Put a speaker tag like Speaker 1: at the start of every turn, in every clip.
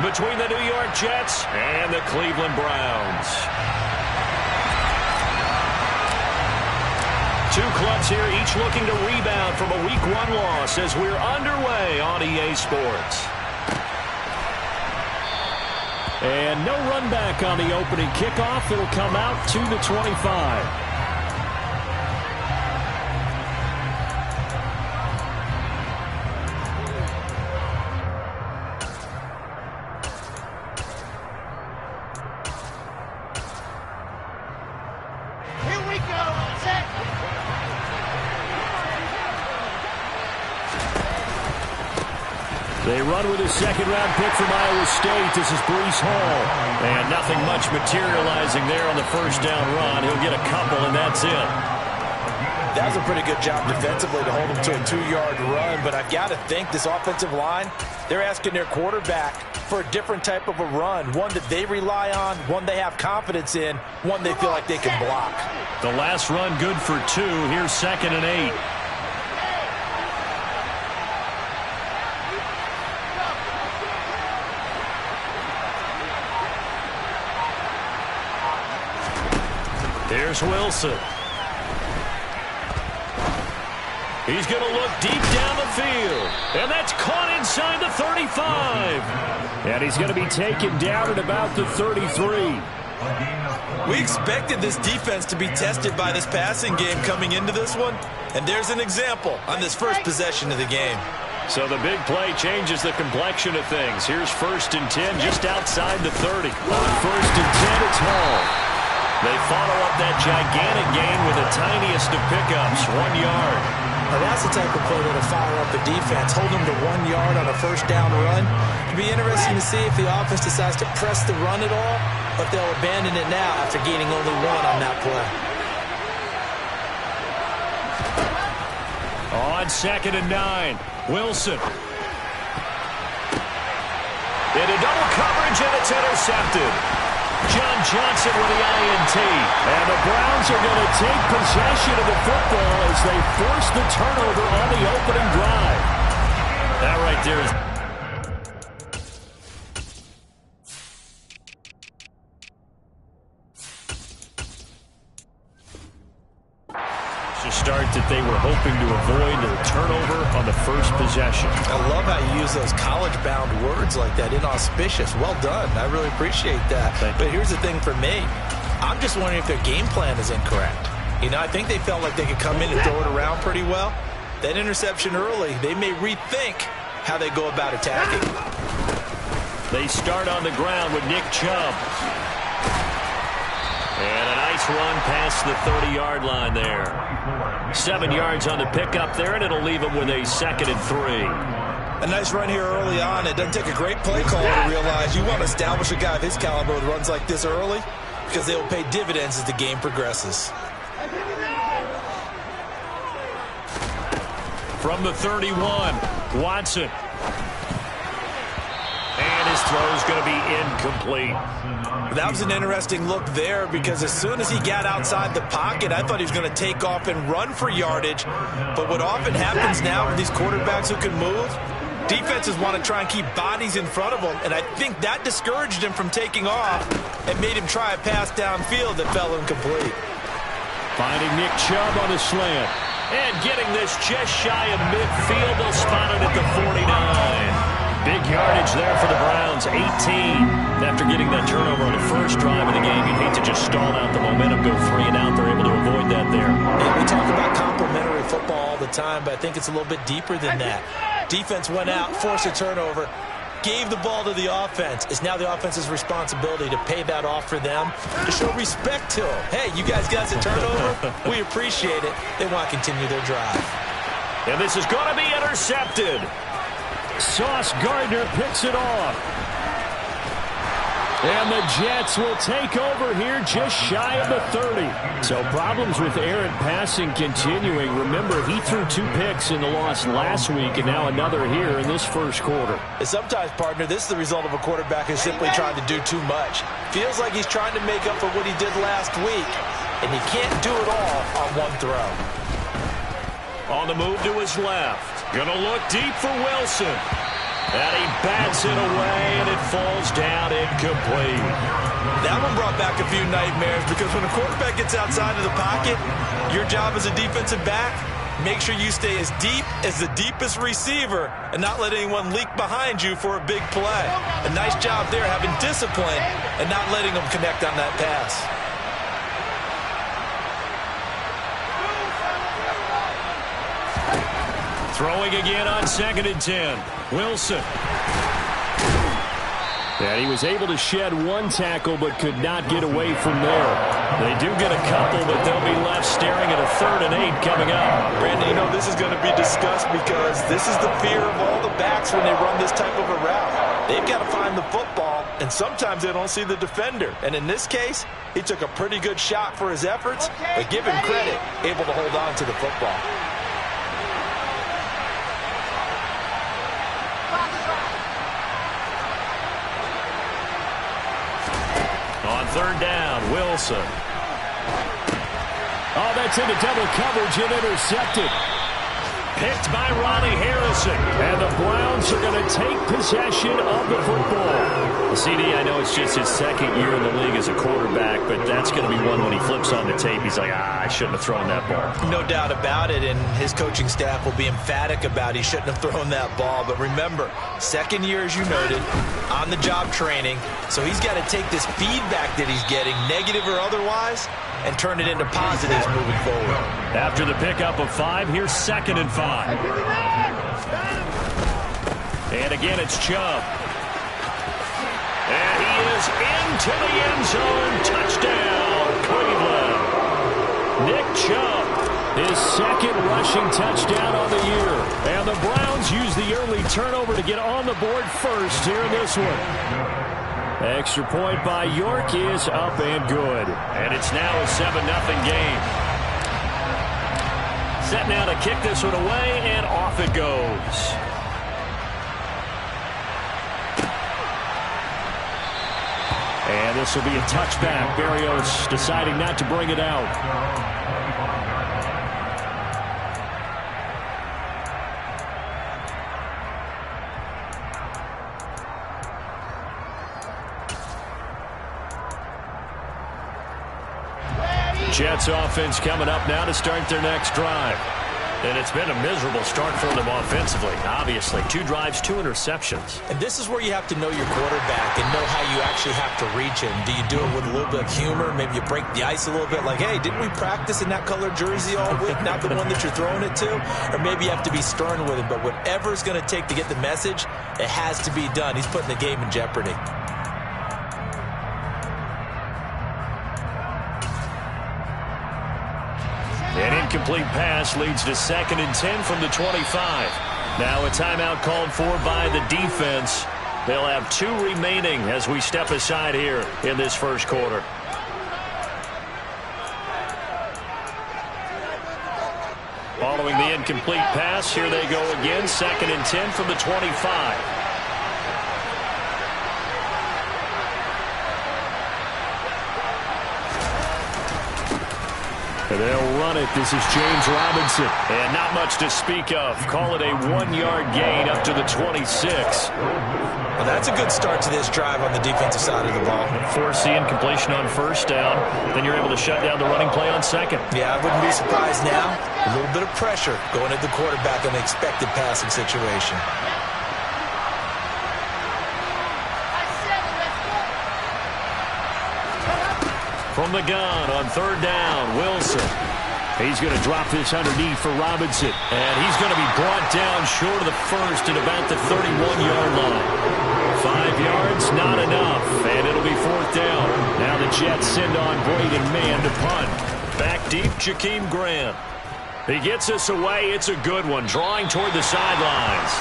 Speaker 1: between the New York Jets and the Cleveland Browns. Two clubs here, each looking to rebound from a Week 1 loss as we're underway on EA Sports. And no run back on the opening kickoff. It'll come out to the 25. They run with a second-round pick from Iowa State. This is Breece Hall. And nothing much materializing there on the first down run. He'll get a couple, and that's it.
Speaker 2: That was a pretty good job defensively to hold him to a 2-yard run. But I've got to think this offensive line, they're asking their quarterback for a different type of a run. One that they rely on, one they have confidence in, one they feel like they can block.
Speaker 1: The last run good for 2. Here's 2nd and 8. Here's Wilson. He's going to look deep down the field. And that's caught inside the 35. And he's going to be taken down at about the 33.
Speaker 2: We expected this defense to be tested by this passing game coming into this one. And there's an example on this first possession of the game.
Speaker 1: So the big play changes the complexion of things. Here's 1st and 10 just outside the 30. On 1st and 10, it's Hall. They follow up that gigantic gain with the tiniest of pickups, 1 yard.
Speaker 2: Now that's the type of play that'll fire up the defense. Hold them to 1 yard on a first down run. It'll be interesting to see if the offense decides to press the run at all, or if they'll abandon it now after gaining only 1 on that play.
Speaker 1: On 2nd and 9, Wilson. Into double coverage, and it's intercepted. John Johnson with the INT. And the Browns are going to take possession of the football as they force the turnover on the opening drive. That right there is... It's a start that they were hoping to avoid a turnover on the first possession.
Speaker 2: I love how you use those college-bound words like that, inauspicious. Well done. I really appreciate that. But here's the thing for me. I'm just wondering if their game plan is incorrect. You know, I think they felt like they could come in and throw it around pretty well. That interception early, they may rethink how they go about attacking.
Speaker 1: They start on the ground with Nick Chubb. And a nice run past the 30-yard line there. 7 yards on the pickup there, and it'll leave them with a 2nd and 3.
Speaker 2: A nice run here early on. It doesn't take a great play caller to realize you want to establish a guy of his caliber who runs like this early, because they will pay dividends as the game progresses.
Speaker 1: From the 31, Watson. And his throw is going to be incomplete.
Speaker 2: That was an interesting look there, because as soon as he got outside the pocket, I thought he was going to take off and run for yardage. But what often happens now with these quarterbacks who can move, defenses want to try and keep bodies in front of them, and I think that discouraged him from taking off and made him try a pass downfield that fell incomplete.
Speaker 1: Finding Nick Chubb on a slant. And getting this just shy of midfield. They'll spot it at the 49. Big yardage there for the Browns, 18. After getting that turnover on the first drive of the game, you'd hate to just stall out the momentum, go 3 and out. They're able to avoid that there.
Speaker 2: Yeah, we talk about complementary football all the time, but I think it's a little bit deeper than that. Defense went out, forced a turnover, gave the ball to the offense. It's now the offense's responsibility to pay that off for them, to show respect to them. Hey, you guys got a turnover? We appreciate it. They want to continue their drive.
Speaker 1: And this is going to be intercepted. Sauce Gardner picks it off. And the Jets will take over here just shy of the 30. So problems with errant passing continuing. Remember, he threw 2 picks in the loss last week, and now another here in this first quarter.
Speaker 2: And sometimes, partner, this is the result of a quarterback who's simply trying to do too much. Feels like he's trying to make up for what he did last week, and he can't do it all on one throw.
Speaker 1: On the move to his left. Gonna look deep for Wilson. And he bats it away, and it falls down incomplete.
Speaker 2: That one brought back a few nightmares because when a quarterback gets outside of the pocket, your job as a defensive back, make sure you stay as deep as the deepest receiver and not let anyone leak behind you for a big play. A nice job there having discipline and not letting them connect on that pass.
Speaker 1: Throwing again on 2nd and 10. Wilson. And he was able to shed one tackle but could not get away from there. They do get a couple, but they'll be left staring at a 3rd and 8 coming up.
Speaker 2: Brandon, you know this is going to be discussed because this is the fear of all the backs when they run this type of a route. They've got to find the football, and sometimes they don't see the defender. And in this case, he took a pretty good shot for his efforts, but give him credit, able to hold on to the football.
Speaker 1: On 3rd down, Wilson. Oh, that's into double coverage and intercepted. Picked by Ronnie Harrison. And the Browns are going to take possession of the football. CD, I know it's just his 2nd year in the league as a quarterback, but that's going to be one when he flips on the tape. He's like, I shouldn't have thrown that ball.
Speaker 2: No doubt about it, and his coaching staff will be emphatic about he shouldn't have thrown that ball. But remember, 2nd year, as you noted, on-the-job training, so he's got to take this feedback that he's getting, negative or otherwise, and turn it into positives moving forward.
Speaker 1: After the pickup of 5, here's 2nd and 5. And again, it's Chubb. And he is into the end zone. Touchdown, Cleveland. Nick Chubb, his 2nd rushing touchdown on the year. And the Browns use the early turnover to get on the board first here in this one. Extra point by York is up and good. And it's now a 7-0 game. Set now to kick this one away, and off it goes. And this will be a touchback. Berrios deciding not to bring it out. Jets offense coming up now to start their next drive. And it's been a miserable start for them offensively, obviously. 2 drives, 2 interceptions.
Speaker 2: And this is where you have to know your quarterback and know how you actually have to reach him. Do you do it with a little bit of humor? Maybe you break the ice a little bit like, hey, didn't we practice in that colored jersey all week, not the one that you're throwing it to? Or maybe you have to be stern with him. But whatever it's going to take to get the message, it has to be done. He's putting the game in jeopardy.
Speaker 1: An incomplete pass leads to 2nd and 10 from the 25. Now a timeout called for by the defense. They'll have 2 remaining as we step aside here in this first quarter. Following the incomplete pass, here they go again. 2nd and 10 from the 25. They'll run it. This is James Robinson. And not much to speak of. Call it a 1-yard gain up to the 26.
Speaker 2: Well, that's a good start to this drive on the defensive side of the ball.
Speaker 1: Force the incompletion on 1st down. Then you're able to shut down the running play on 2nd.
Speaker 2: Yeah, I wouldn't be surprised now. A little bit of pressure going at the quarterback on the expected passing situation.
Speaker 1: From the gun on 3rd down, Wilson. He's going to drop this underneath for Robinson. And he's going to be brought down short of the 1st at about the 31-yard line. 5 yards, not enough. And it'll be 4th down. Now the Jets send on Braden Mann to punt. Back deep, Jakeem Grant. He gets us away. It's a good one, drawing toward the sidelines.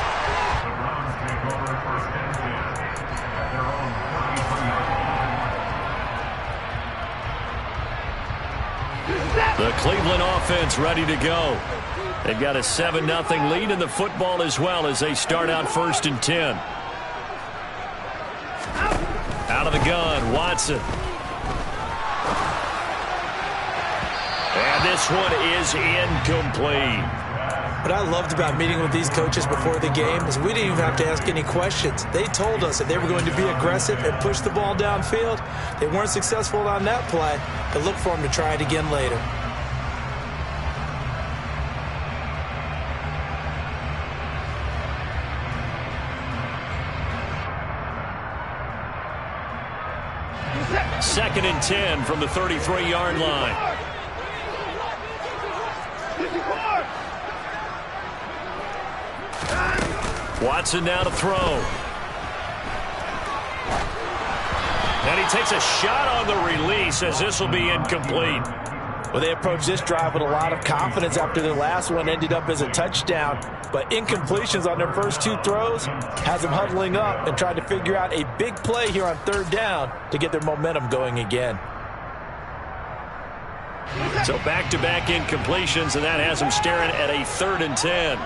Speaker 1: The Cleveland offense ready to go. They've got a 7-0 lead in the football as well as they start out 1st and 10. Out of the gun, Watson. And this one is incomplete.
Speaker 2: What I loved about meeting with these coaches before the game is we didn't even have to ask any questions. They told us that they were going to be aggressive and push the ball downfield. They weren't successful on that play, but look for them to try it again later.
Speaker 1: Second and 10 from the 33-yard line. Watson now to throw. And he takes a shot on the release as this will be incomplete.
Speaker 2: Well, they approached this drive with a lot of confidence after their last one ended up as a touchdown. But incompletions on their first two throws has them huddling up and trying to figure out a big play here on third down to get their momentum going again.
Speaker 1: So back-to-back incompletions, and that has them staring at a 3rd and 10.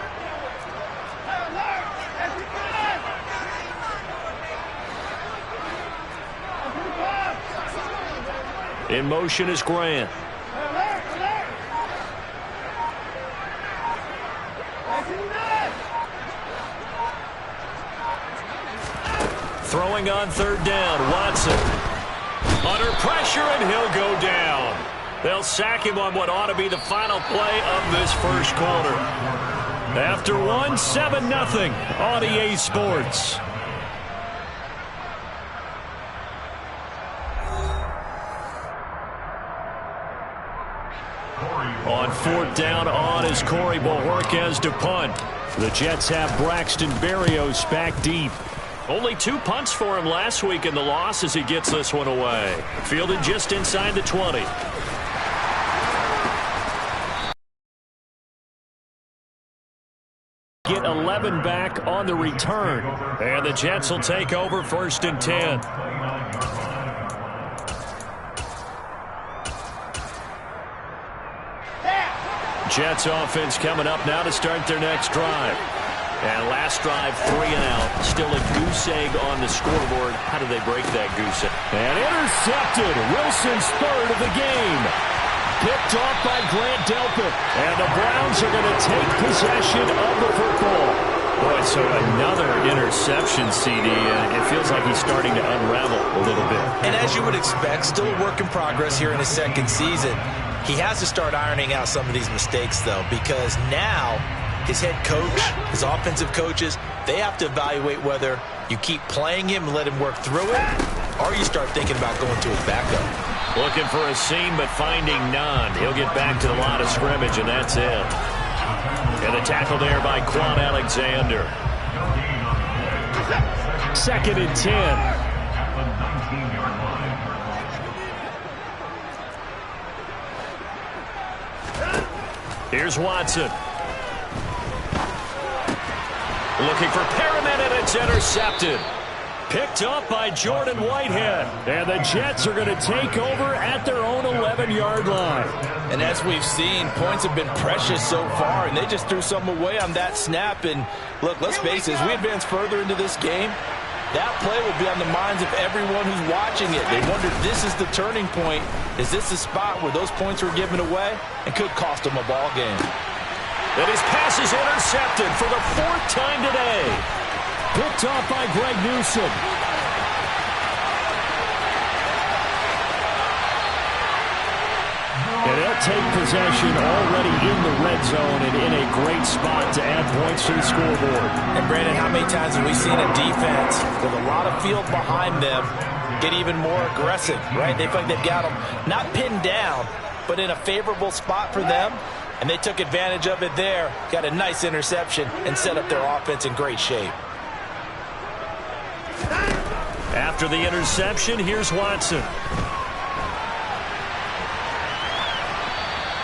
Speaker 1: In motion is Grant. Throwing on third down, Watson. Under pressure, and he'll go down. They'll sack him on what ought to be the final play of this first quarter. After one, 7-0 on EA Sports. On fourth down, on is Corey Bojorquez to punt. The Jets have Braxton Berrios back deep. Only 2 punts for him last week in the loss as he gets this one away. Fielded just inside the 20. Get 11 back on the return. And the Jets will take over 1st and 10. Jets offense coming up now to start their next drive. And last drive, 3 and out. Still a goose egg on the scoreboard. How do they break that goose egg? And intercepted. Wilson's 3rd of the game. Picked off by Grant Delpit. And the Browns are going to take possession of the football. Boy, so another interception, CD. It feels like he's starting to unravel a little bit.
Speaker 2: And as you would expect, still a work in progress here in his second season. He has to start ironing out some of these mistakes, though, because now his head coach, his offensive coaches, they have to evaluate whether you keep playing him and let him work through it, or you start thinking about going to his backup.
Speaker 1: Looking for a seam, but finding none. He'll get back to the line of scrimmage, and that's it. And the tackle there by Quan Alexander. 2nd and 10. Here's Watson. Looking for Perriman, and it's intercepted. Picked up by Jordan Whitehead. And the Jets are going to take over at their own 11-yard line.
Speaker 2: And as we've seen, points have been precious so far, and they just threw some away on that snap. And look, let's face it, as we advance further into this game, that play will be on the minds of everyone who's watching it. They wonder, this is the turning point. Is this the spot where those points were given away and could cost them a ball game?
Speaker 1: And his pass is intercepted for the 4th time today. Picked off by Greg Newsome. And they'll take possession already in the red zone and in a great spot to add points to the scoreboard.
Speaker 2: And Brandon, how many times have we seen a defense with a lot of field behind them get even more aggressive, right? They feel like they've got them not pinned down, but in a favorable spot for them. And they took advantage of it there, got a nice interception, and set up their offense in great shape.
Speaker 1: After the interception, here's Watson.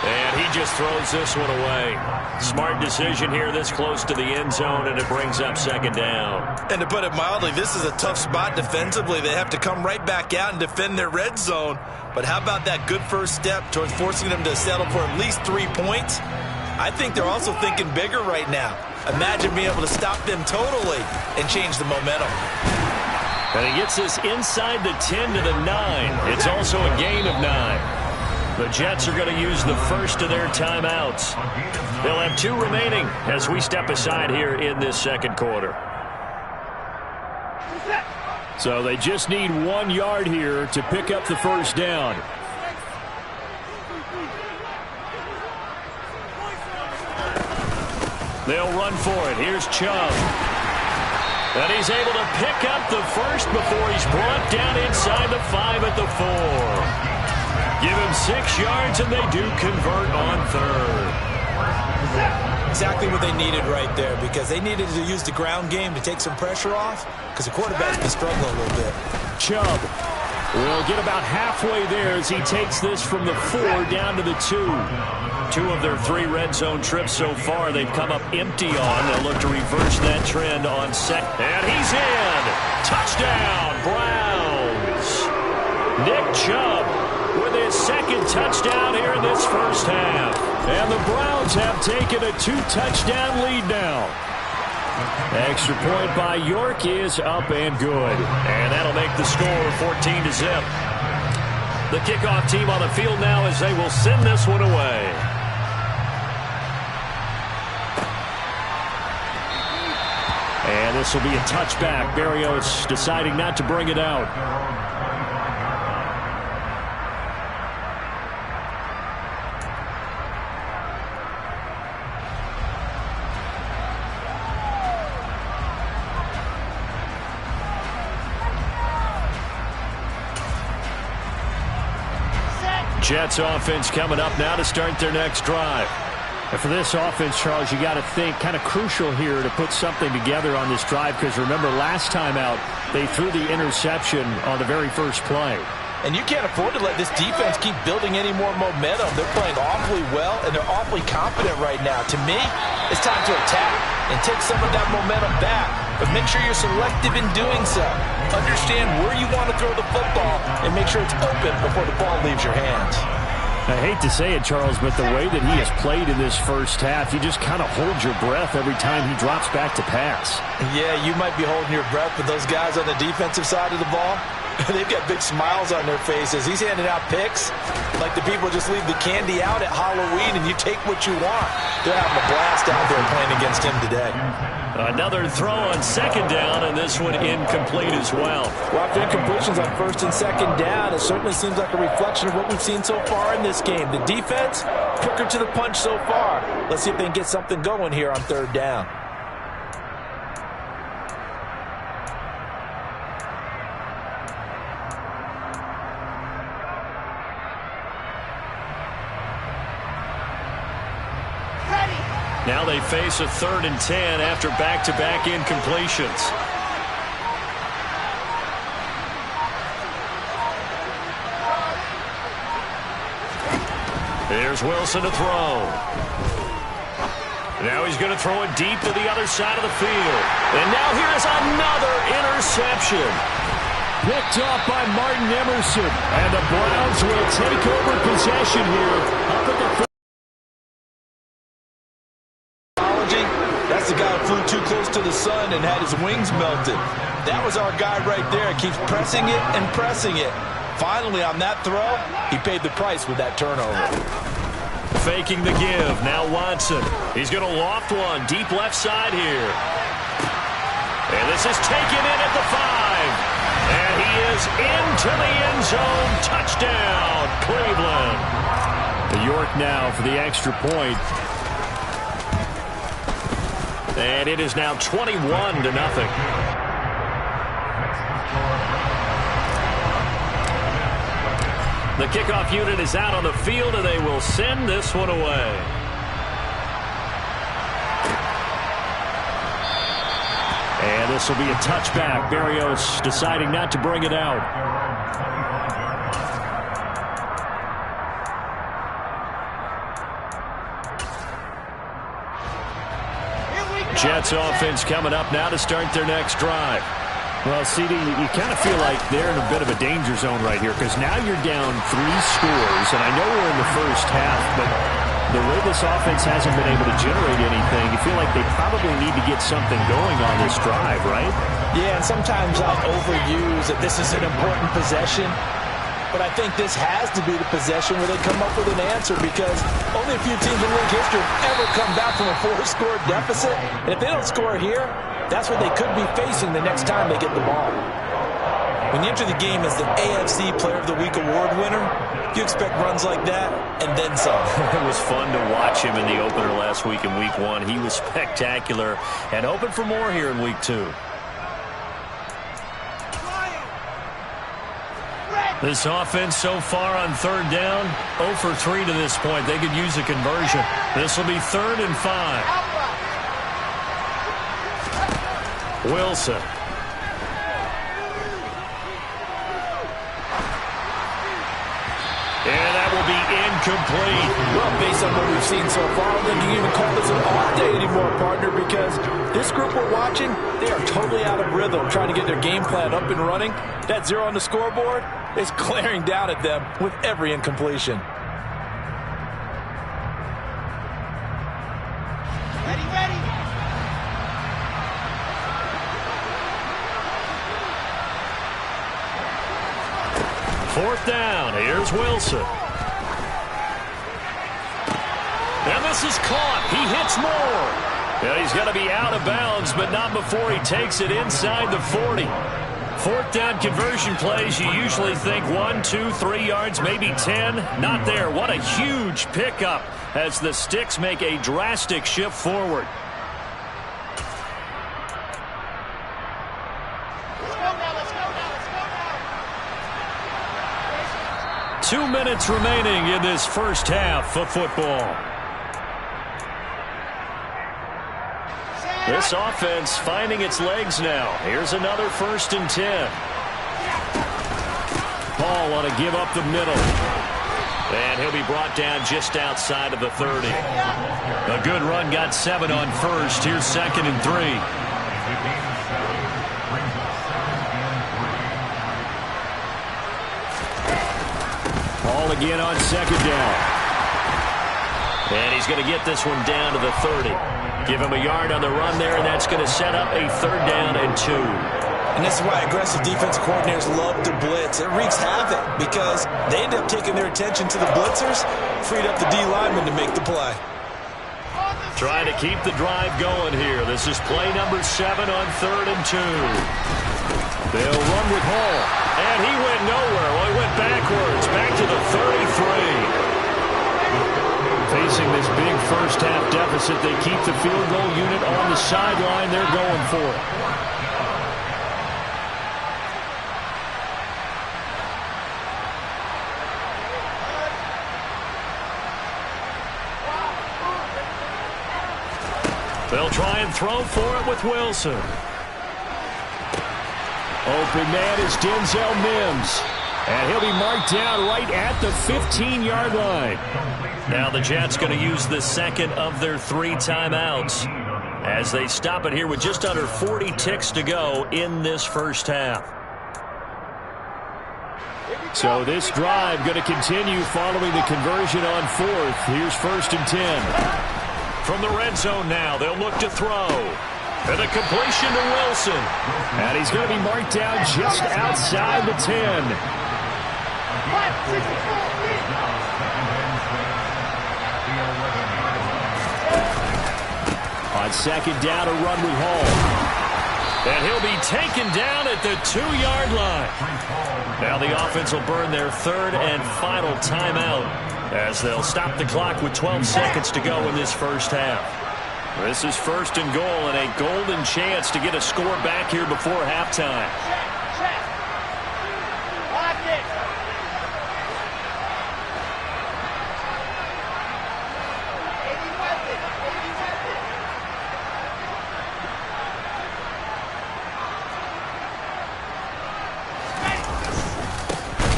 Speaker 1: And he just throws this one away. Smart decision here this close to the end zone, and it brings up 2nd down.
Speaker 2: And to put it mildly, this is a tough spot defensively. They have to come right back out and defend their red zone. But how about that good first step towards forcing them to settle for at least 3 points? I think they're also thinking bigger right now. Imagine being able to stop them totally and change the momentum.
Speaker 1: And he gets this inside the 10 to the 9. It's also a gain of 9. The Jets are going to use the first of their timeouts. They'll have 2 remaining as we step aside here in this second quarter.
Speaker 3: So they just need 1 yard here to pick up the first down.
Speaker 1: They'll run for it. Here's Chubb. And he's able to pick up the first before he's brought down inside the 5 at the 4. Give him 6 yards, and they do convert on third.
Speaker 2: Exactly what they needed right there, because they needed to use the ground game to take some pressure off, because the quarterback's been struggling a little bit.
Speaker 3: Chubb will get about halfway there as he takes this from the 4 down to the 2.
Speaker 1: 2 of their 3 red zone trips so far they've come up empty on. They'll look to reverse that trend on second. And he's in. Touchdown, Browns. Nick Chubb with his second touchdown here in this first half.
Speaker 3: And the Browns have taken a 2-touchdown lead now. Extra point by York is up and good.
Speaker 1: And that'll make the score 14-0. The kickoff team on the field now as they will send this one away.
Speaker 3: And this will be a touchback. Berrios deciding not to bring it out.
Speaker 1: Jets offense coming up now to start their next drive.
Speaker 3: And for this offense, Charles, you got to think kind of crucial here to put something together on this drive, because remember last time out they threw the interception on the very first play.
Speaker 2: And you can't afford to let this defense keep building any more momentum. They're playing awfully well, and they're awfully confident right now. To me, it's time to attack and take some of that momentum back. But make sure you're selective in doing so. Understand where you want to throw the football and make sure it's open before the ball leaves your hands.
Speaker 3: I hate to say it, Charles, but the way that he has played in this first half, you just kind of hold your breath every time he drops back to pass.
Speaker 2: Yeah, you might be holding your breath, but those guys on the defensive side of the ball, they've got big smiles on their faces. He's handing out picks like the people just leave the candy out at Halloween and you take what you want. They're having a blast out there playing against him today.
Speaker 1: Another throw on second down, and this one incomplete as well.
Speaker 2: Well, after incompletions on first and second down, it certainly seems like a reflection of what we've seen so far in this game. The defense, quicker to the punch so far. Let's see if they can get something going here on third down.
Speaker 1: Now they face a 3rd and 10 after back-to-back incompletions. Here's Wilson to throw. Now he's going to throw it deep to the other side of the field. And now here's another interception.
Speaker 3: Picked off by Martin Emerson. And the Browns will take over possession here up at the 30.
Speaker 2: That's the guy who flew too close to the sun and had his wings melted. That was our guy right there. Keeps pressing it and pressing it. Finally, on that throw, he paid the price with that turnover.
Speaker 1: Faking the give. Now Watson. He's going to loft one deep left side here. And this is taken in at the 5. And he is into the end zone. Touchdown, Cleveland.
Speaker 3: The York now for the extra point.
Speaker 1: And it is now 21-0. The kickoff unit is out on the field, and they will send this one away.
Speaker 3: And this will be a touchback. Berrios deciding not to bring it out.
Speaker 1: Jets offense coming up now to start their next drive.
Speaker 3: Well, CD, you kind of feel like they're in a bit of a danger zone right here, because now you're down 3 scores, and I know we're in the first half, but the way this offense hasn't been able to generate anything, you feel like they probably need to get something going on this drive, right?
Speaker 2: Yeah, and sometimes I overuse that this is an important possession. but I think this has to be the possession where they come up with an answer, because only a few teams in league history have ever come back from a 4-score deficit. And if they don't score here, that's what they could be facing the next time they get the ball. When you enter the game as the AFC Player of the Week award winner, you expect runs like that and then some.
Speaker 1: It was fun to watch him in the opener last week in Week 1. He was spectacular and hoping for more here in Week 2. This offense so far on third down, 0 for 3 to this point. They could use a conversion. This will be 3rd and 5. Wilson. And that will be incomplete.
Speaker 2: Well, based on what we've seen so far, I don't think you can even call this an off day anymore, partner, because this group we're watching, they are totally out of rhythm, trying to get their game plan up and running. That 0 on the scoreboard is glaring down at them with every incompletion.
Speaker 4: Ready.
Speaker 1: 4th down. Here's Wilson. And this is caught. He hits more. Yeah, he's got to be out of bounds, but not before he takes it inside the 40. 4th down conversion plays, you usually think 1, 2, 3 yards, maybe 10. Not there. What a huge pickup as the Sticks make a drastic shift forward. 2 minutes remaining in this first half of football. This offense finding its legs now. Here's another 1st and 10. Paul want to give up the middle. And he'll be brought down just outside of the 30. A good run, got 7 on 1st. Here's 2nd and 3. Paul again on 2nd down. And he's going to get this one down to the 30. Give him a yard on the run there, and that's going to set up a 3rd down and 2.
Speaker 2: And this is why aggressive defense coordinators love to blitz. It wreaks havoc because they end up taking their attention to the blitzers, freed up the D lineman to make the play.
Speaker 1: Trying to keep the drive going here. This is play number 7 on 3rd and 2. They'll run with Hall. And he went nowhere. Well, he went backwards. Back to the 33. Facing this big first half deficit, they keep the field goal unit on the sideline. They're going for it. They'll try and throw for it with Wilson. Open man is Denzel Mims. And he'll be marked down right at the 15-yard line. Now the Jets going to use the 2nd of their 3 timeouts as they stop it here with just under 40 ticks to go in this first half. So this drive going to continue following the conversion on 4th. Here's 1st and 10. From the red zone now, they'll look to throw. And a completion to Wilson. And he's going to be marked down just outside the 10. On 2nd down, a run with Hall. And he'll be taken down at the 2-yard line. Now the offense will burn their 3rd and final timeout as they'll stop the clock with 12 seconds to go in this first half. This is 1st and goal and a golden chance to get a score back here before halftime.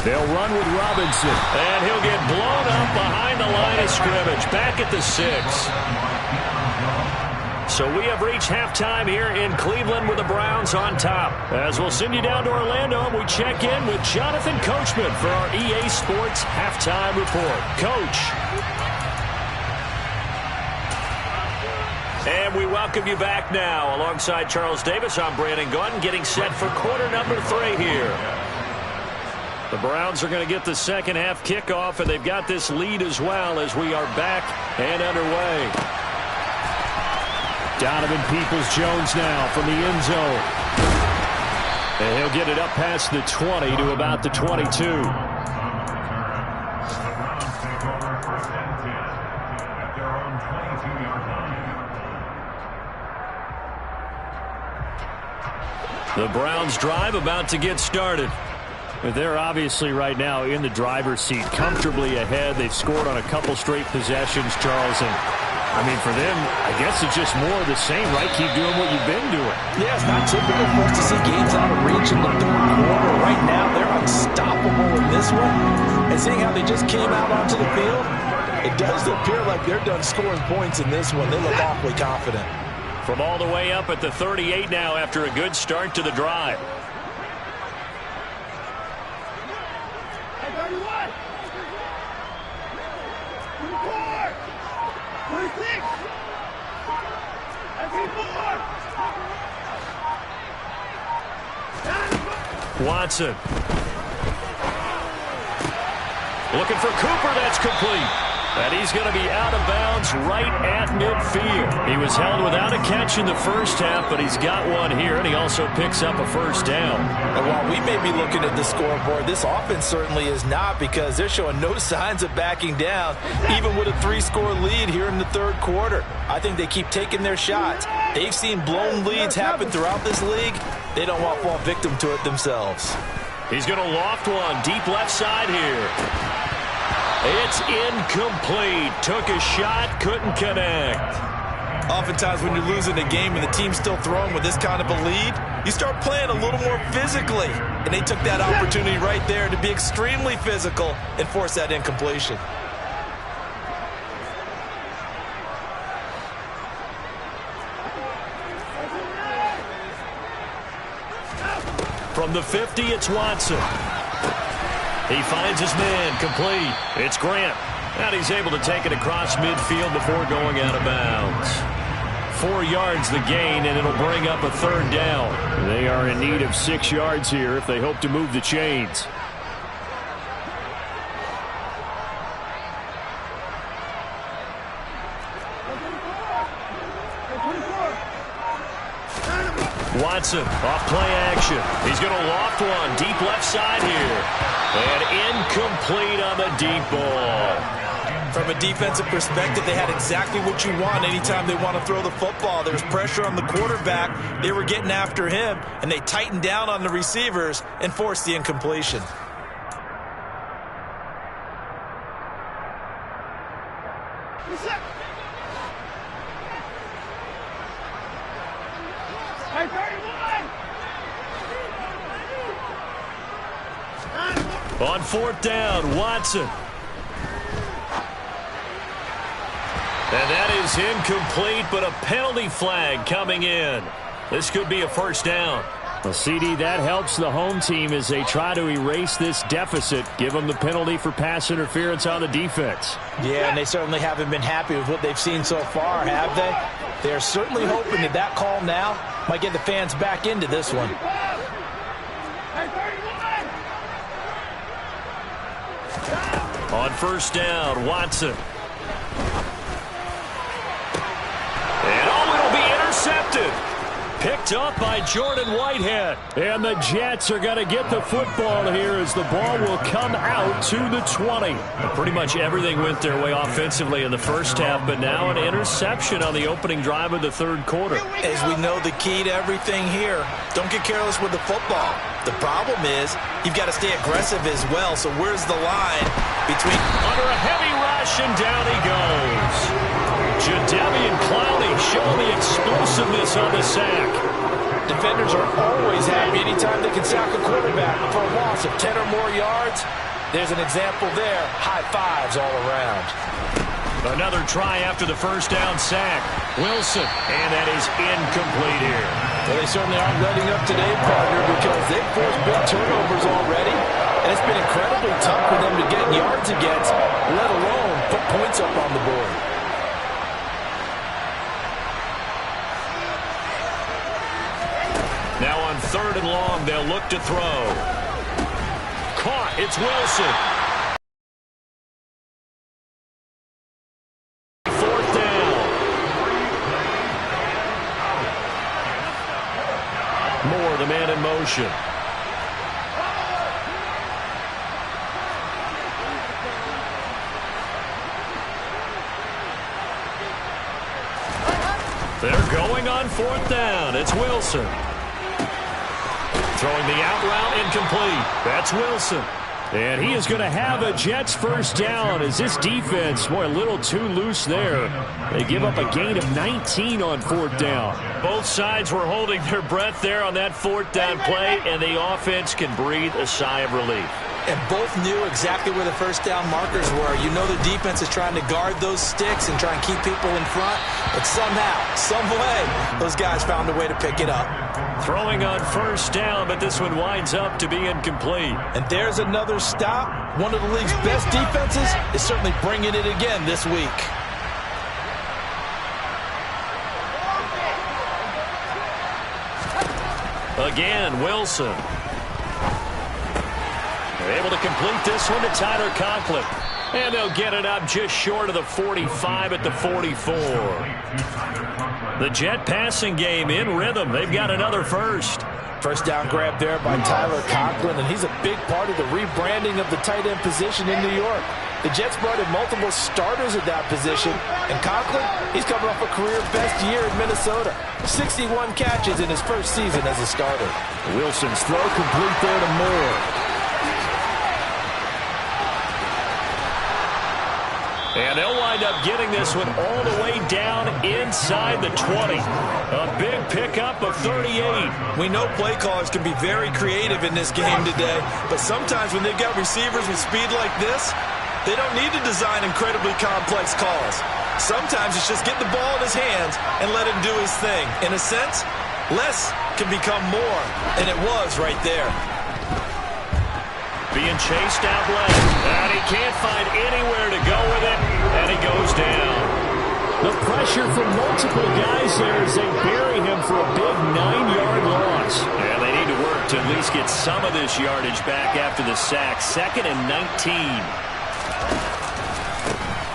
Speaker 1: They'll run with Robinson. And he'll get blown up behind the line of scrimmage. Back at the 6. So we have reached halftime here in Cleveland with the Browns on top. As we'll send you down to Orlando, we check in with Jonathan Coachman for our EA Sports Halftime Report. Coach. And we welcome you back now. Alongside Charles Davis, I'm Brandon Gaudin, getting set for quarter number 3 here. The Browns are going to get the second half kickoff, and they've got this lead as well as we are back and underway.
Speaker 3: Donovan Peoples-Jones now from the end zone. And he'll get it up past the 20 to about the 22.
Speaker 1: The Browns drive about to get started.
Speaker 3: They're obviously right now in the driver's seat, comfortably ahead. They've scored on a couple straight possessions, Charles. And, I mean, for them, I guess it's just more of the same, right? Keep doing what you've been doing.
Speaker 2: Yeah, it's not typical for us to see games out of reach in the third quarter. Right now, they're unstoppable in this one. And seeing how they just came out onto the field, it does appear like they're done scoring points in this one. They look awfully confident.
Speaker 1: From all the way up at the 38 now after a good start to the drive. Watson. Looking for Cooper. That's complete. And he's going to be out of bounds right at midfield. He was held without a catch in the first half, but he's got one here, and he also picks up a first down.
Speaker 2: And while we may be looking at the scoreboard, this offense certainly is not, because they're showing no signs of backing down, even with a 3-score lead here in the third quarter. I think they keep taking their shots. They've seen blown leads happen throughout this league. They don't want to fall victim to it themselves.
Speaker 1: He's going to loft one deep left side here. It's incomplete. Took a shot, couldn't connect.
Speaker 2: Oftentimes when you're losing a game and the team's still throwing with this kind of a lead, you start playing a little more physically. And they took that opportunity right there to be extremely physical and force that incompletion.
Speaker 1: From the 50, it's Watson. He finds his man, complete. It's Grant. And he's able to take it across midfield before going out of bounds. 4 yards the gain, and it'll bring up a third down.
Speaker 3: They are in need of 6 yards here if they hope to move the chains.
Speaker 1: Watson off play action. He's going to loft one deep left side here. And incomplete on the deep ball.
Speaker 2: From a defensive perspective, they had exactly what you want anytime they want to throw the football. There's pressure on the quarterback. They were getting after him, and they tightened down on the receivers and forced the incompletion.
Speaker 1: On fourth down, Watson. And that is incomplete, but a penalty flag coming in. This could be a first down.
Speaker 3: Well, CD, that helps the home team as they try to erase this deficit. Give them the penalty for pass interference on the defense.
Speaker 2: Yeah, and they certainly haven't been happy with what they've seen so far, have they? They're certainly hoping that that call now might get the fans back into this one.
Speaker 1: On first down, Watson. And it'll be intercepted. Picked up by Jordan Whitehead.
Speaker 3: And the Jets are going to get the football here as the ball will come out to the 20.
Speaker 1: Pretty much everything went their way offensively in the first half, but now an interception on the opening drive of the third quarter.
Speaker 2: As we know, the key to everything here, don't get careless with the football. The problem is you've got to stay aggressive as well, so where's the line between...
Speaker 1: Under a heavy rush, and down he goes. Jadeveon Clowney showing the explosiveness on the sack.
Speaker 2: Defenders are always happy anytime they can sack a quarterback for a loss of 10 or more yards. There's an example there. High fives all around.
Speaker 1: Another try after the first down sack. Wilson, and that is incomplete here.
Speaker 2: Well, they certainly aren't letting up today, partner, because they've forced big turnovers already, and it's been incredibly tough for them to get yards against, let alone put points up on the board.
Speaker 1: Now on third and long, they'll look to throw. caught. It's Wilson. Fourth down. Moore, the man in motion. They're going on fourth down. It's Wilson. Throwing the out route incomplete. That's Wilson.
Speaker 3: And he is going to have a Jets first down as this defense, boy, a little too loose there. They give up a gain of 19 on fourth down.
Speaker 1: Both sides were holding their breath there on that fourth down play, and the offense can breathe a sigh of relief.
Speaker 2: And both knew exactly where the first down markers were. You know the defense is trying to guard those sticks and try and keep people in front. But somehow, some way, those guys found a way to pick it up.
Speaker 1: Throwing on first down, but this one winds up to be incomplete.
Speaker 2: And there's another stop. One of the league's best defenses is certainly bringing it again this week.
Speaker 1: Again, Wilson. They're able to complete this one to Tyler Conklin. And they'll get it up just short of the 45 at the 44. The Jet passing game in rhythm. They've got another first.
Speaker 2: First down grab there by Tyler Conklin, and he's a big part of the rebranding of the tight end position in New York. The Jets brought in multiple starters at that position, and Conklin, he's coming off a career best year in Minnesota. 61 catches in his first season as a starter.
Speaker 3: Wilson's throw complete there to Moore.
Speaker 1: And they'll wind up getting this one all the way down inside the 20. A big pickup of 38.
Speaker 2: We know play callers can be very creative in this game today, but sometimes when they've got receivers with speed like this, they don't need to design incredibly complex calls. Sometimes it's just get the ball in his hands and let him do his thing. In a sense, less can become more, and it was right there.
Speaker 1: Being chased out left, and he can't find anywhere to go with it, and he goes down.
Speaker 3: The pressure from multiple guys there as they bury him for a big 9-yard loss.
Speaker 1: And they need to work to at least get some of this yardage back after the sack. 2nd and 19.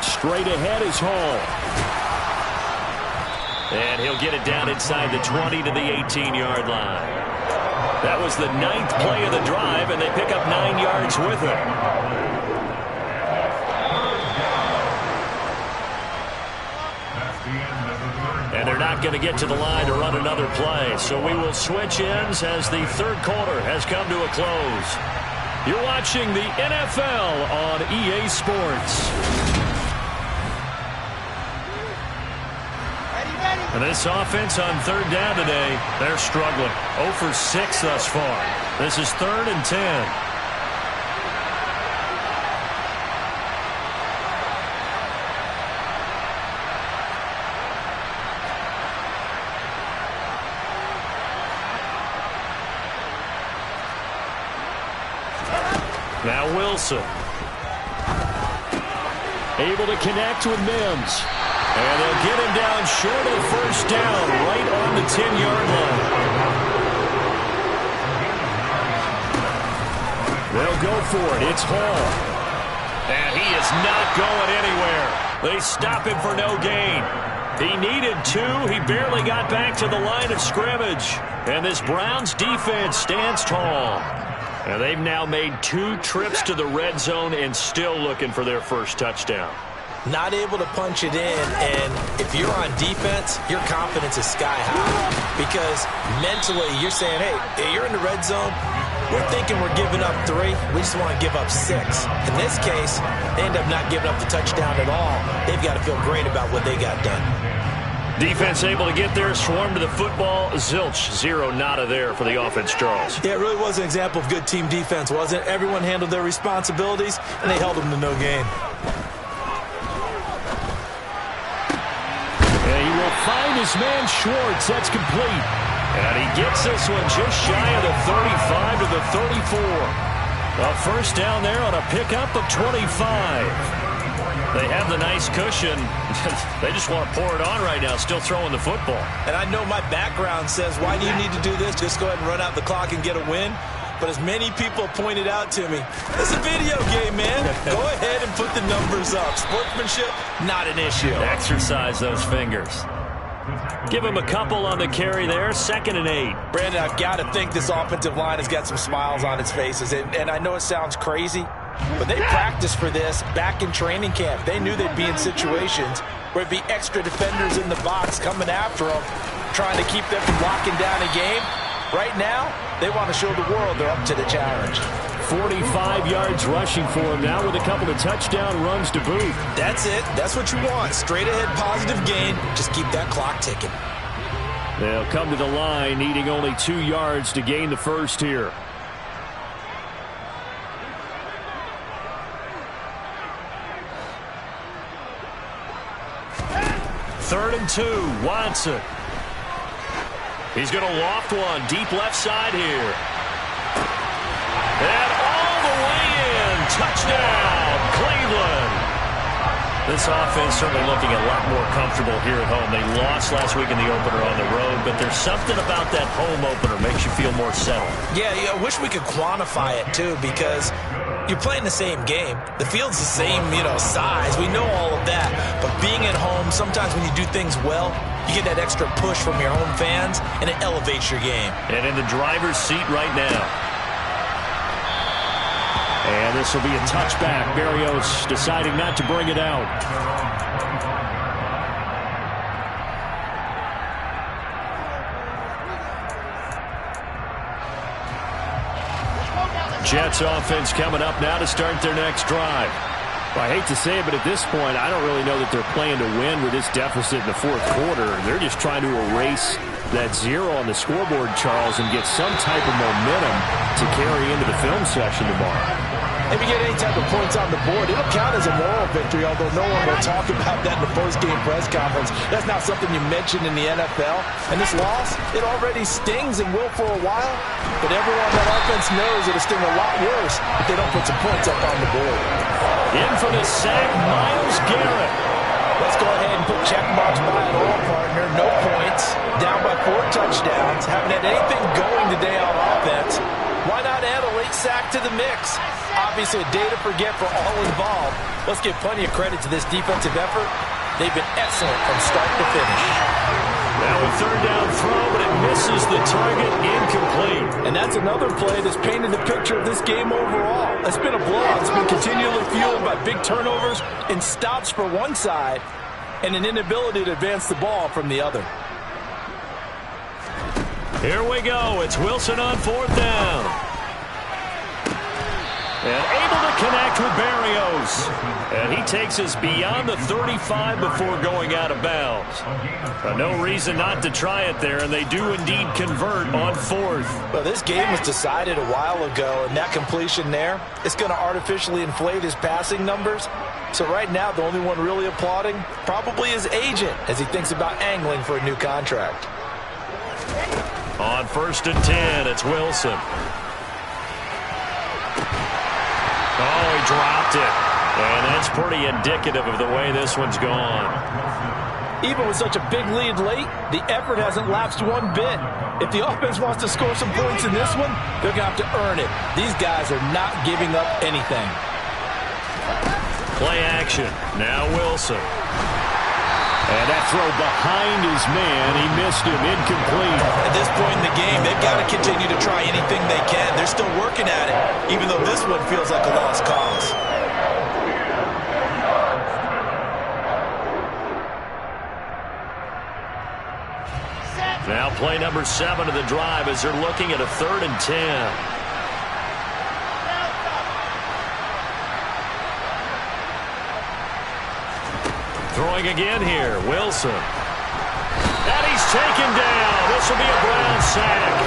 Speaker 3: Straight ahead is Hall.
Speaker 1: And he'll get it down inside the 20 to the 18-yard line. That was the 9th play of the drive, and they pick up 9 yards with it. And they're not going to get to the line to run another play, so we will switch ends as the third quarter has come to a close. You're watching the NFL on EA Sports. And this offense on third down today, they're struggling. 0 for 6 thus far. This is 3rd and 10. Now Wilson.
Speaker 3: Able to connect with Mims.
Speaker 1: And they'll get him down short of the first down, right on the 10-yard line.
Speaker 3: They'll go for it. It's Hall.
Speaker 1: And he is not going anywhere. They stop him for no gain. He needed 2. He barely got back to the line of scrimmage. And this Browns defense stands tall. And they've now made 2 trips to the red zone and still looking for their first touchdown.
Speaker 2: Not able to punch it in, and if you're on defense, your confidence is sky high. Because mentally, you're saying, hey, you're in the red zone. We're thinking we're giving up 3. We just want to give up 6. In this case, they end up not giving up the touchdown at all. They've got to feel great about what they got done.
Speaker 1: Defense able to get there, swarm to the football. Zilch, 0 nada there for the offense, Charles.
Speaker 2: Yeah, it really was an example of good team defense, wasn't it? Everyone handled their responsibilities, and they held them to no gain.
Speaker 3: Find his man Schwartz. That's complete.
Speaker 1: And he gets this one just shy of the 35 to the 34. A first down there on a pickup of 25. They have the nice cushion. They just want to pour it on right now, still throwing the football.
Speaker 2: And I know my background says, why do you need to do this? Just go ahead and run out the clock and get a win. but as many people pointed out to me, it's a video game, man. Go ahead and put the numbers up. Sportsmanship, not an issue.
Speaker 1: Exercise those fingers. Give him a couple on the carry there, 2nd and 8.
Speaker 2: Brandon, I've got to think this offensive line has got some smiles on its faces. And I know it sounds crazy, but they practiced for this back in training camp. They knew they'd be in situations where it'd be extra defenders in the box coming after them, trying to keep them from locking down a game. Right now, they want to show the world they're up to the challenge.
Speaker 3: 45 yards rushing for him now with a couple of touchdown runs to boot.
Speaker 2: That's it. That's what you want. Straight ahead positive gain. Just keep that clock ticking.
Speaker 3: They'll come to the line needing only 2 yards to gain the first here.
Speaker 1: Third and 2, Watson. He's going to loft one deep left side here. And all the way in. Touchdown, Cleveland. This offense certainly looking a lot more comfortable here at home. They lost last week in the opener on the road, but there's something about that home opener makes you feel more settled.
Speaker 2: Yeah, I wish we could quantify it, too, because you're playing the same game. The field's the same, size. We know all of that. But being at home, sometimes when you do things well, you get that extra push from your home fans, and it elevates your game.
Speaker 1: And in the driver's seat right now.
Speaker 3: And this will be a touchback. Berrios deciding not to bring it out. Jets offense coming up now to start their next drive. Well, I hate to say it, but at this point, I don't really know that they're playing to win with this deficit in the fourth quarter. They're just trying to erase that 0 on the scoreboard, Charles, and get some type of momentum to carry into the film session tomorrow.
Speaker 2: If you get any type of points on the board, it'll count as a moral victory, although no one will talk about that in the post-game press conference. That's not something you mentioned in the NFL. And this loss, it already stings and will for a while, but everyone on that offense knows it'll sting a lot worse if they don't put some points up on the board.
Speaker 1: In for the sack, Myles Garrett.
Speaker 2: Let's go ahead and put check marks by it all, partner. No points, down by 4 touchdowns, haven't had anything going today on offense. Why not add a late sack to the mix? Obviously a day to forget for all involved. Let's give plenty of credit to this defensive effort. They've been excellent from start to finish.
Speaker 1: Now a third down throw, but it misses the target, incomplete.
Speaker 2: And that's another play that's painted the picture of this game overall. It's been a blowout. It's been continually fueled by big turnovers and stops for one side and an inability to advance the ball from the other.
Speaker 1: Here we go. It's Wilson on 4th down. And able to connect with Berrios. And he takes us beyond the 35 before going out of bounds. No reason not to try it there, and they do indeed convert on 4th.
Speaker 2: Well, this game was decided a while ago, and that completion there is going to artificially inflate his passing numbers. So right now, the only one really applauding probably his agent as he thinks about angling for a new contract.
Speaker 1: On 1st and 10, it's Wilson. Oh, he dropped it. And that's pretty indicative of the way this one's gone.
Speaker 2: Even with such a big lead late, the effort hasn't lapsed one bit. If the offense wants to score some points in this one, they're going to have to earn it. These guys are not giving up anything.
Speaker 1: Play action. Now Wilson.
Speaker 3: And that throw behind his man, he missed him, incomplete.
Speaker 2: At this point in the game, they've got to continue to try anything they can. They're still working at it, even though this one feels like a lost cause.
Speaker 1: Now play number 7 of the drive as they're looking at a 3rd and 10. Throwing again here, Wilson. And he's taken down. This will be a Brown sack.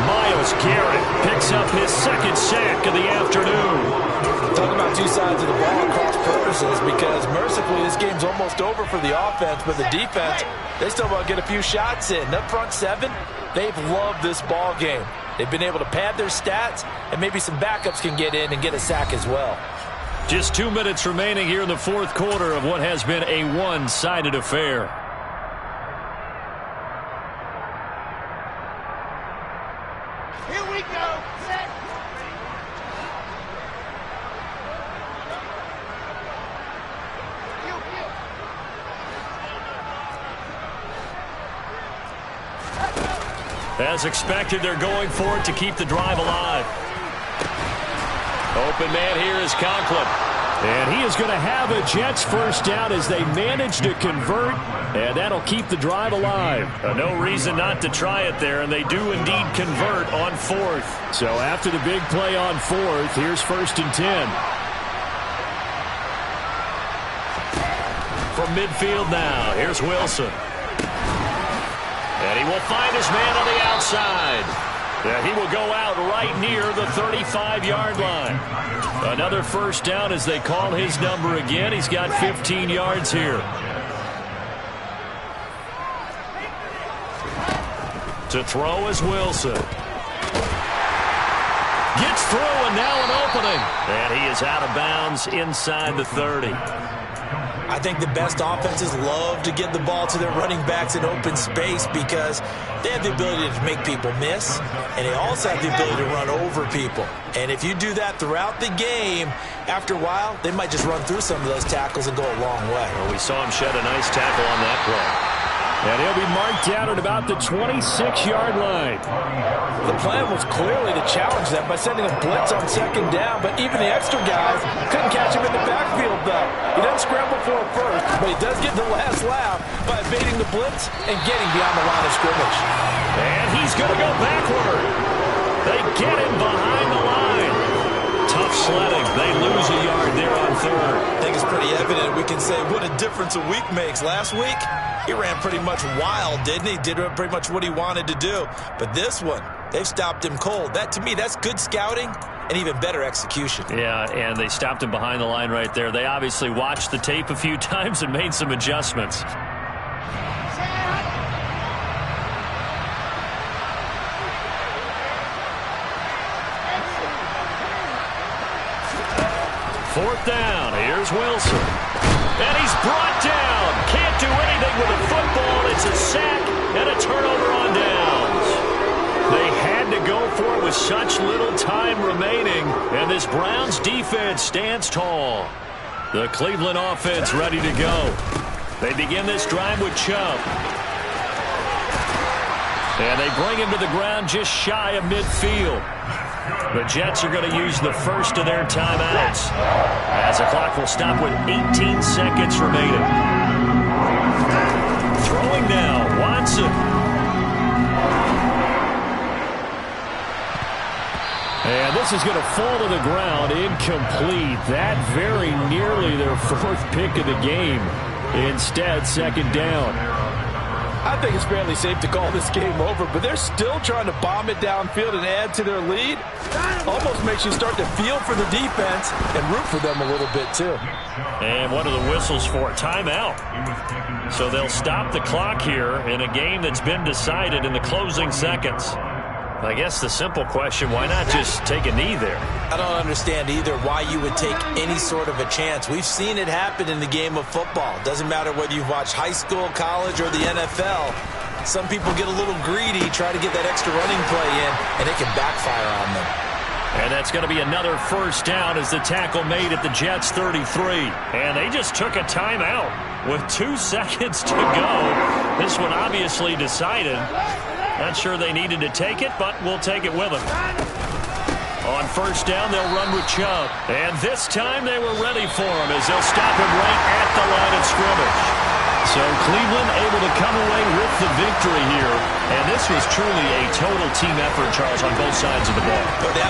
Speaker 1: Myles Garrett picks up his 2nd sack of the afternoon.
Speaker 2: Talk about two sides of the ball across purposes, because mercifully this game's almost over for the offense, but the defense, they still want to get a few shots in. That front 7, they've loved this ball game. They've been able to pad their stats, and maybe some backups can get in and get a sack as well.
Speaker 1: Just 2 minutes remaining here in the 4th quarter of what has been a one-sided affair.
Speaker 4: Here we go. Set.
Speaker 1: As expected, they're going for it to keep the drive alive. Open man here is Conklin.
Speaker 3: And he is going to have a Jets first down as they manage to convert, and that'll keep the drive alive.
Speaker 1: No reason not to try it there, and they do indeed convert on 4th.
Speaker 3: So after the big play on 4th, here's 1st and 10.
Speaker 1: From midfield now, here's Wilson. And he will find his man on the outside. Yeah, he will go out right near the 35-yard line. Another first down as they call his number again. He's got 15 yards here. To throw is Wilson. Gets through and now an opening. And he is out of bounds inside the 30.
Speaker 2: I think the best offenses love to get the ball to their running backs in open space because they have the ability to make people miss, and they also have the ability to run over people. And if you do that throughout the game, after a while, they might just run through some of those tackles and go a long way.
Speaker 1: Well, we saw him shed a nice tackle on that play.
Speaker 3: And he'll be marked down at about the 26-yard line.
Speaker 2: The plan was clearly to challenge them by sending a blitz on 2nd down, but even the extra guys couldn't catch him in the backfield, though. He doesn't scramble for it first, but he does get the last laugh by evading the blitz and getting beyond the line of scrimmage.
Speaker 1: And he's going to go backward. They get him behind the line. Tough sledding. They lose a yard there on 3rd.
Speaker 2: I think it's pretty evident. We can say what a difference a week makes. Last week, he ran pretty much wild, didn't he? Did pretty much what he wanted to do. But this one, they've stopped him cold. That, to me, that's good scouting and even better execution.
Speaker 1: Yeah, and they stopped him behind the line right there. They obviously watched the tape a few times and made some adjustments. Fourth down. Here's Wilson. And he's brought down. Can't do anything with the football. It's a sack and a turnover on downs. They had to go for it with such little time remaining. And this Browns defense stands tall. The Cleveland offense ready to go. They begin this drive with Chubb. And they bring him to the ground just shy of midfield. The Jets are going to use the first of their timeouts as the clock will stop with 18 seconds remaining. Throwing now, Watson.
Speaker 3: And this is going to fall to the ground, incomplete. That very nearly their 4th pick of the game. Instead, 2nd down.
Speaker 2: I think it's fairly safe to call this game over, but they're still trying to bomb it downfield and add to their lead. Almost makes you start to feel for the defense and root for them a little bit, too.
Speaker 1: And what are the whistles for? Timeout. So they'll stop the clock here in a game that's been decided in the closing seconds. I guess the simple question, why not just take a knee there?
Speaker 2: I don't understand either why you would take any sort of a chance. We've seen it happen in the game of football. Doesn't matter whether you've watched high school, college, or the NFL. Some people get a little greedy, try to get that extra running play in, and it can backfire on them.
Speaker 1: And that's going to be another first down as the tackle made at the Jets 33. And they just took a timeout with 2 seconds to go. This one obviously decided. Not sure they needed to take it, but we'll take it with them. On first down, they'll run with Chubb. And this time they were ready for him as they'll stop him right at the line of scrimmage. So Cleveland able to come away with the victory here. And this was truly a total team effort, Charles, on both sides of the ball.